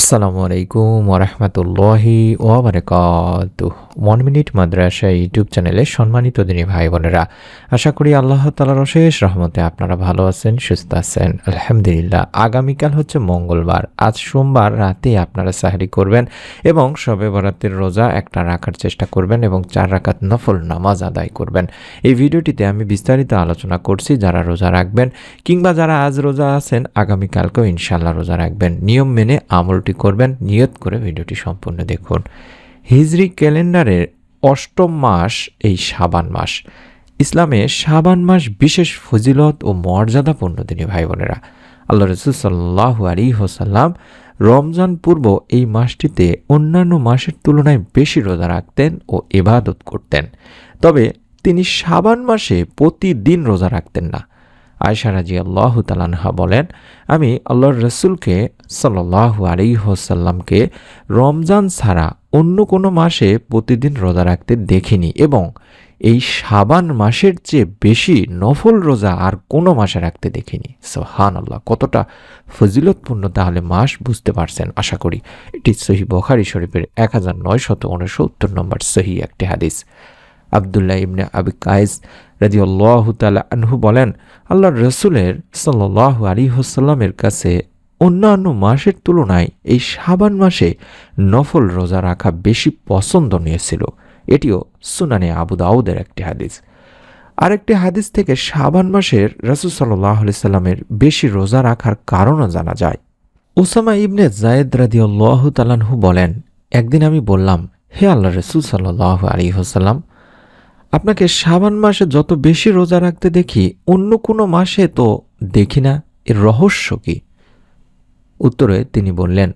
আসসালামু আলাইকুম ওরহমতুল্লাহি ওবরাকাতুহ। 1 মিনিট মাদ্রাসা ইউটিউব চ্যানেলে সম্মানিত দিনী ভাই বোনেরা, আশা করি আল্লাহ তাআলার অশেষ রহমতে আপনারা ভালো আছেন, সুস্থ আছেন। আলহামদুলিল্লাহ। আগামীকাল হচ্ছে মঙ্গলবার। আজ সোমবার রাতে আপনারা সাহরি করবেন এবং শবে বরাতের রোজা একটা রাখার চেষ্টা করবেন এবং 4 রাকাত নফল নামাজ আদায় করবেন। এই ভিডিওটিতে আমি বিস্তারিত আলোচনা করছি। যারা রোজা রাখবেন কিংবা যারা আজ রোজা আছেন আগামীকালকেও ইনশাল্লাহ রোজা রাখবেন, নিয়ম মেনে আমল করবেন, নিয়ত করে ভিডিওটি সম্পূর্ণ দেখুন। হিজরি ক্যালেন্ডারের ৮ম মাস এই শাবান মাস। ইসলামে শাবান মাস বিশেষ ফজিলত ও মর্যাদাপূর্ণ দিনী ভাই বোনেরা। আল্লাহ রাসূল সাল্লাল্লাহু আলাইহি ওয়াসাল্লাম রমজান পূর্ব এই মাসটিতে অন্যান্য মাসের তুলনায় বেশি রোজা রাখতেন ও ইবাদত করতেন। তবে তিনি শাবান মাসে প্রতিদিন রোজা রাখতেন না। আয়েশা রাদিয়াল্লাহু তাআলা আনহা বলেন, আমি আল্লাহর রাসূলকে সাল্লাল্লাহু আলাইহি ওয়াসাল্লামকে রমজান ছাড়া অন্য কোনো মাসে প্রতিদিন রোজা রাখতে দেখিনি এবং এই শাবান মাসের চেয়ে বেশি নফল রোজা আর কোনো মাসে রাখতে দেখিনি। সুবহানাল্লাহ, কতটা ফজিলতপূর্ণ তাহলে মাস বুঝতে পারছেন আশা করি। এটি সহিহ বুখারী শরীফের 1969 নম্বর সহিহ একটি হাদিস। আব্দুল্লাহ ইবনে আবি কায়েস রাদিয়াল্লাহু তাআলা আনহু বলেন, আল্লাহর রাসূলের সাল্লাল্লাহু আলাইহি ওয়াসাল্লামের কাছে অন্যান্য মাসের তুলনায় এই শাবান মাসে নফল রোজা রাখা বেশি পছন্দনীয় ছিল। এটিও সুনানে আবু দাউদের একটি হাদিস। আরেকটি হাদিস থেকে শাবান মাসের রাসূল সাল্লাল্লাহু আলাইহি সাল্লামের বেশি রোজা রাখার কারণও জানা যায়। উসামা ইবনে যায়েদ রাদিয়াল্লাহু তাআলা আনহু বলেন, একদিন আমি বললাম, হে আল্লাহর রাসূল সাল্লাল্লাহু আলাইহি ওয়াসাল্লাম, আপনাকে শাবান মাসে যত বেশি রোজা রাখতে দেখি অন্য কোনো মাসে তো দেখি না, এর রহস্য কি? উত্তরে তিনি বললেন,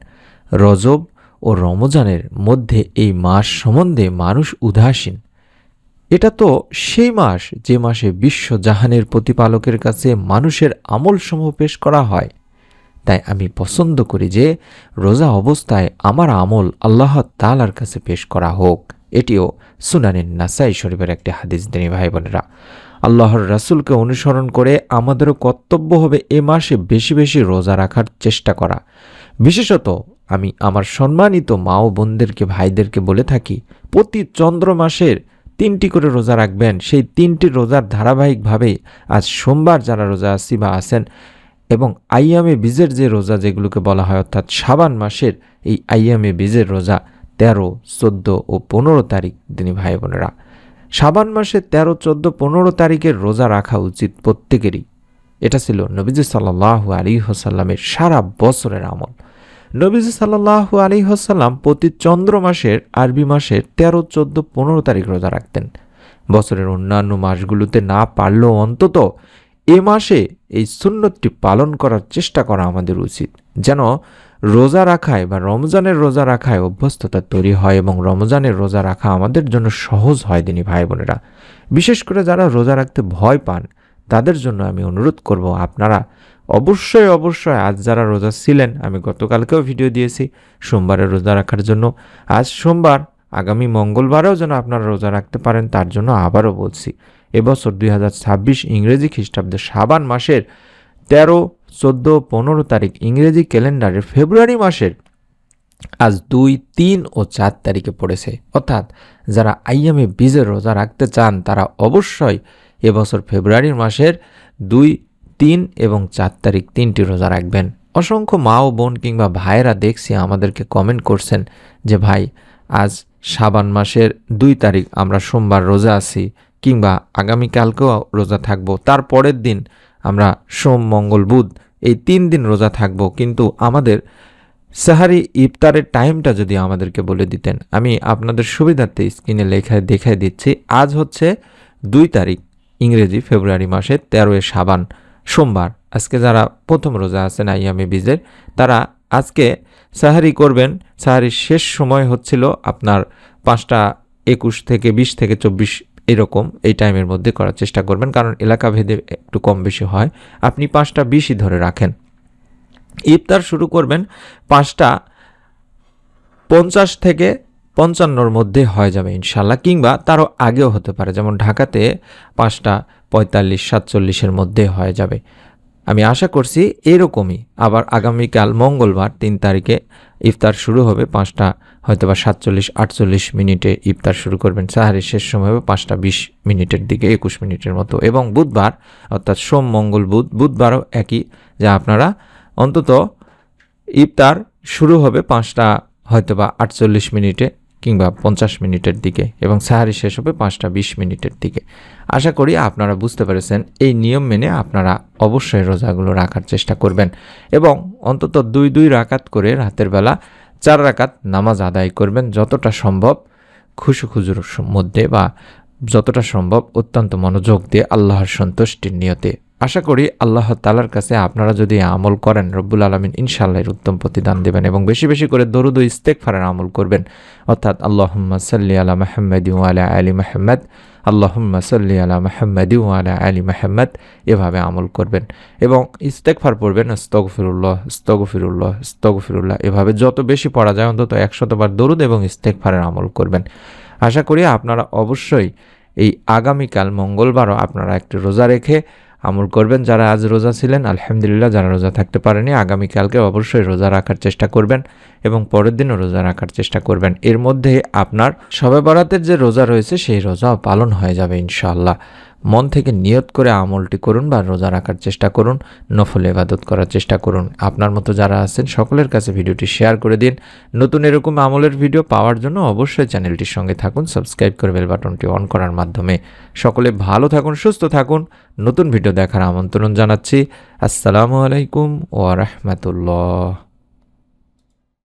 রজব ও রমজানের মধ্যে এই মাস সম্বন্ধে মানুষ উদাসীন। এটা তো সেই মাস যে মাসে বিশ্বজাহানের প্রতিপালকের কাছে মানুষের আমলসমূহ পেশ করা হয়। তাই আমি পছন্দ করি যে রোজা অবস্থায় আমার আমল আল্লাহ তাআলার কাছে পেশ করা হোক। এটিও সুনানে নাসাই শরীফের একটি হাদিস। দিনী ভাই বোনেরা, আল্লাহর রাসূলকে অনুসরণ করে আমাদেরও কর্তব্য হবে এ মাসে বেশি বেশি রোজা রাখার চেষ্টা করা। বিশেষত আমি আমার সম্মানিত মা ও বোনদেরকে, ভাইদেরকে বলে থাকি, প্রতি চন্দ্র মাসের 3টি করে রোজা রাখবেন। সেই 3টি রোজার ধারাবাহিকভাবে আজ সোমবার যারা রোজা আছি বা আছেন এবং আইয়ামে বীজের যে রোজা যেগুলোকে বলা হয়, অর্থাৎ শাবান মাসের এই আইয়ামে বীজের রোজা 13, 14 ও 15 তারিখ। দিনী ভাই বোনেরা, শাবান মাসে 13, 14, 15 তারিখের রোজা রাখা উচিত প্রত্যেকেরই। এটা ছিল নবীজি সাল্লাল্লাহু আলাইহি ওয়াসাল্লামের সারা বছরের আমল। নবীজি সাল্লাল্লাহু আলাইহি ওয়াসাল্লাম প্রতি চন্দ্র মাসের আরবি মাসের 13, 14, 15 তারিখ রোজা রাখতেন। বছরের অন্যান্য মাসগুলোতে না পারলেও অন্তত এ মাসে এই সুন্নতটি পালন করার চেষ্টা করা আমাদের উচিত, যেন রোজা রাখায় বা রমজানের রোজা রাখায় অভ্যস্ততা তৈরি হয় এবং রমজানের রোজা রাখা আমাদের জন্য সহজ হয়। দিনী ভাই বোনেরা, বিশেষ করে যারা রোজা রাখতে ভয় পান তাদের জন্য আমি অনুরোধ করব, আপনারা অবশ্যই আজ যারা রোজা ছিলেন, আমি গতকালকেও ভিডিও দিয়েছি সোমবারের রোজা রাখার জন্য। আজ সোমবার, আগামী মঙ্গলবারেও যেন আপনারা রোজা রাখতে পারেন তার জন্য আবারও বলছি। এবছর 2026 ইংরেজি খ্রিস্টাব্দের শাবান মাসের 13, 14, 15 তারিখ, ইংরেজি ক্যালেন্ডারের ফেব্রুয়ারি মাসের আজ 2, 3 ও 4 তারিখে পড়েছে। অর্থাৎ যারা আইয়ামে বীজের রোজা রাখতে চান তারা অবশ্যই এবছর ফেব্রুয়ারি মাসের 2, 3 এবং 4 তারিখ 3টি রোজা রাখবেন। অসংখ্য মা ও বোন কিংবা ভাইয়েরা দেখছি আমাদেরকে কমেন্ট করছেন যে ভাই, আজ শাবান মাসের 2 তারিখ আমরা সোমবার রোজা আছি কিংবা আগামীকালকেও রোজা থাকবো, তার পরের দিন আমরা সোম, মঙ্গল, বুধ এই 3 দিন রোজা থাকবো, কিন্তু আমাদের সাহারি ইফতারের টাইমটা যদি আমাদেরকে বলে দিতেন। আমি আপনাদের সুবিধার্থে স্ক্রিনে দেখাই দিচ্ছি। আজ হচ্ছে 2 তারিখ ইংরেজি ফেব্রুয়ারি মাসের 13 শাবান সোমবার। আজকে যারা প্রথম রোজা আছেন আইয়ামে বীজের, তারা আজকে সাহারি করবেন। সাহারির শেষ সময় হচ্ছিল আপনার 5:21 থেকে 20 থেকে 24 এরকম, এই টাইমের মধ্যে করার চেষ্টা করবেন, কারণ এলাকা ভেদে একটু কম বেশি হয়। আপনি 5:20 ধরে রাখেন। ইফতার শুরু করবেন 5:50 থেকে 55-র মধ্যে হয়ে যাবে ইনশাল্লাহ, কিংবা তারও আগেও হতে পারে, যেমন ঢাকাতে 5:45, 47-এর মধ্যে হয়ে যাবে। আমি আশা করছি এরকমই আবার আগামীকাল মঙ্গলবার 3 তারিখে ইফতার শুরু হবে 5টা হয়তোবা 47-48 মিনিটে ইফতার শুরু করবেন। সাহারি শেষ সময় হবে 5টা 20 মিনিটের দিকে, 21 মিনিটের মতো। এবং বুধবার অর্থাৎ সোম মঙ্গল বুধবারও একই, যে আপনারা অন্তত ইফতার শুরু হবে 5টা হয়তোবা 48 মিনিটে কিংবা 50 মিনিটের দিকে এবং সাহারি শেষ হবে 5টা 20 মিনিটের দিকে। আশা করি আপনারা বুঝতে পেরেছেন। এই নিয়ম মেনে আপনারা অবশ্যই রোজাগুলো রাখার চেষ্টা করবেন এবং অন্তত 2 রাকাত করে রাতের বেলা 4 রাকাত নামাজ আদায় করবেন, যতটা সম্ভব খুশুর মধ্যে বা যতটা সম্ভব অত্যন্ত মনোযোগ দিয়ে আল্লাহর সন্তুষ্টির নিয়তে। আশা করি আল্লাহ তাআলার কাছে আপনারা যদি আমল করেন, রব্বুল আলামিন ইনশাআল্লাহ এর উত্তম প্রতিদান দেবেন এবং বেশি বেশি করে দরুদ ও ইস্তেগফারের আমল করবেন, অর্থাৎ আল্লাহুম্মা সাল্লি আলা মুহাম্মাদি ওয়া আলা আলি মুহাম্মাদ, আল্লাহুম্মা সাল্লি আলা মুহাম্মাদি ওয়া আলা আলি মুহাম্মাদ, এভাবে আমল করবেন এবং ইস্তেগফার পড়বেন, আস্তাগফিরুল্লাহ আস্তাগফিরুল্লাহ আস্তাগফিরুল্লাহ, এভাবে যত বেশি পড়া যায় অন্তত 100 বার দরুদ এবং ইস্তেগফারের আমল করবেন। আশা করি আপনারা অবশ্যই এই আগামীকাল মঙ্গলবারও আপনারা একটু রোজা রেখে আমল করবেন। যারা আজ রোজা ছিলেন আলহামদুলিল্লাহ, যারা রোজা থাকতে পারেনি আগামীকালকে অবশ্যই রোজা রাখার চেষ্টা করবেন এবং পরের দিনও রোজা রাখার চেষ্টা করবেন। এর মধ্যে আপনার শবে বরাতের যে রোজা রয়েছে সেই রোজাও পালন হয়ে যাবে ইনশাআল্লাহ। মন থেকে নিয়ত করে আমলটি করুন বা রোজা রাখার চেষ্টা করুন, নফল ইবাদত করার চেষ্টা করুন। আপনার মতো যারা আছেন সকলের কাছে ভিডিওটি শেয়ার করে দিন। নতুন এরকম আমলের ভিডিও পাওয়ার জন্য অবশ্যই চ্যানেলটির সঙ্গে থাকুন, সাবস্ক্রাইব করে বেল বাটনটি অন করার মাধ্যমে। সকলে ভালো থাকুন, সুস্থ থাকুন। নতুন ভিডিও দেখার আমন্ত্রণ জানাচ্ছি। আসসালামু আলাইকুম ওয়া রাহমাতুল্লাহ।